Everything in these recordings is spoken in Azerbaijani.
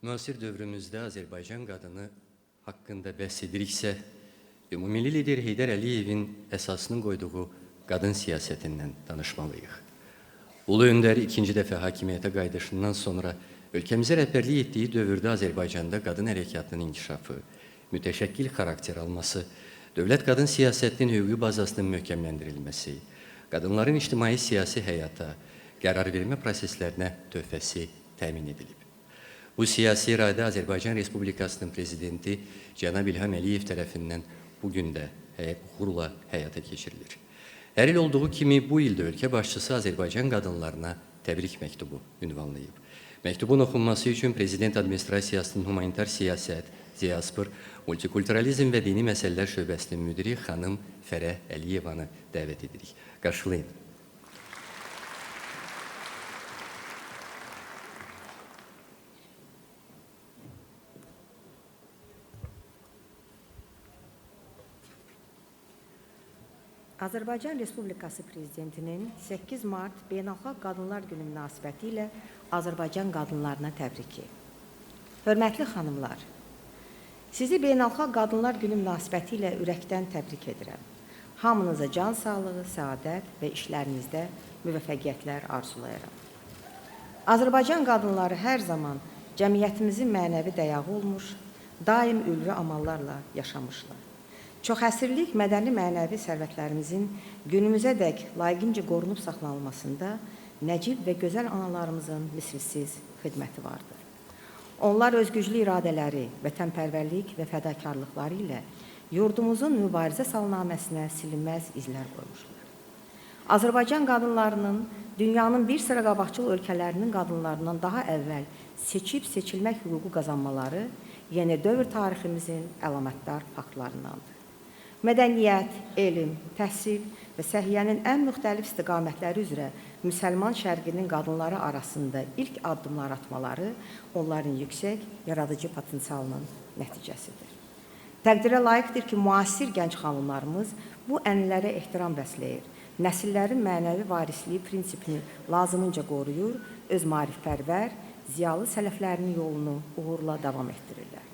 Müasir dövrümüzde Azerbaycan qadını hakkında bəhs ediriksə, Ümumilli lider Heydər Əliyevin əsasının qoyduğu qadın siyasətindən danışmalıyıq. Ulu Öndər ikinci dəfə hakimiyyətə qayıdışından sonra ölkəmizə rəhbərlik etdiyi dövrdə Azərbaycanda qadın hərəkatının inkişafı, mütəşəkkil xarakter alması, dövlət qadın siyasətinin hüquqi bazasının möhkəmləndirilməsi, qadınların ictimai siyasi həyata, qərar vermə proseslərinə töhfəsi təmin edilib. Bu siyasi iradə Azərbaycan Respublikasının prezidenti Cənab İlham Əliyev tərəfindən bugün də uğurla həyata keçirilir. Hər il olduğu kimi bu ildə ölkə başçısı Azərbaycan qadınlarına təbrik məktubu ünvanlayıb. Məktubun oxunması üçün Prezident Administrasiyasının Humanitar Siyasət, Diaspor, Multikulturalizm və Dini Məsələlər Şöbəsinin müdiri xanım Fərəh Əliyevanı dəvət edirik. Qarşılayın. Azərbaycan Respublikası Prezidentinin 8 mart Beynəlxalq Qadınlar Günü münasibəti ilə Azərbaycan qadınlarına təbriki. Hörmətli xanımlar, sizi Beynəlxalq Qadınlar Günü münasibəti ilə ürəkdən təbrik edirəm. Hamınıza can sağlığı, səadət və işlərinizdə müvəffəqiyyətlər arzulayıram. Azərbaycan qadınları hər zaman cəmiyyətimizin mənəvi dayağı olmuş, daim ülvi amallarla yaşamışlar. Çox əsrlik mədəni-mənəvi sərvətlərimizin günümüzə dək layiqincə qorunub saxlanılmasında nəcib və gözəl analarımızın misilsiz xidməti vardır. Onlar öz güclü iradələri, vətənpərvərlik və fədakarlıqları ilə yurdumuzun mübarizə salnaməsinə silinməz izlər qoymuşlar. Azərbaycan qadınlarının dünyanın bir sıra qabaqcıl ölkələrinin qadınlarından daha əvvəl seçib seçilmək hüququ qazanmaları yeni dövr tariximizin əlamətdar faktlarındandır. Mədəniyyət, elm, təhsil və səhiyyənin ən müxtəlif istiqamətləri üzrə müsəlman şərqinin qadınları arasında ilk addımlar atmaları onların yüksək yaradıcı potensialının nəticəsidir. Təqdirə layiqdir ki, müasir gənc xanımlarımız bu ənənələrə ehtiram bəsləyir, nəsillərin mənəvi varisliyi prinsipini lazımınca qoruyur, öz maarifpərvər, ziyalı sələflərinin yolunu uğurla davam etdirirlər.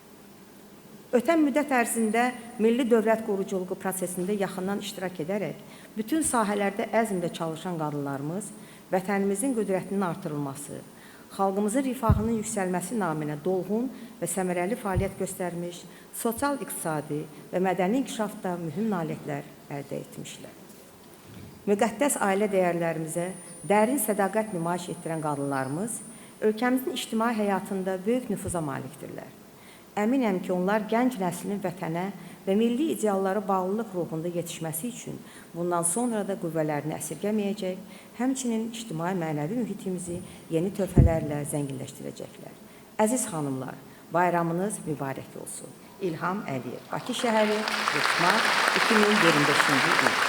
Ötən müddət ərzində milli dövlət quruculuğu prosesində yaxından iştirak edərək, bütün sahələrdə əzmlə çalışan qadınlarımız vətənimizin qüdrətinin artırılması, xalqımızın rifahının yüksəlməsi naminə dolğun və səmərəli fəaliyyət göstərmiş, sosial-iqtisadi və mədəni inkişafda mühüm nailiyyətlər əldə etmişlər. Müqəddəs ailə dəyərlərimizə dərin sədaqət nümayiş etdirən qadınlarımız ölkəmizin ictimai həyatında böyük nüfuza malikdirlər. Əminəm ki, onlar gənc nəslinin vətənə və milli ideallara bağlılıq ruhunda yetişməsi üçün bundan sonra da qüvvələrini əsirgəməyəcək, həmçinin ictimai mənəvi mühitimizi yeni töhfələrlə zənginləşdirəcəklər. Əziz xanımlar, bayramınız mübarək olsun. İlham Əliyev, Bakı şəhəri, 4 mart 2025-ci il.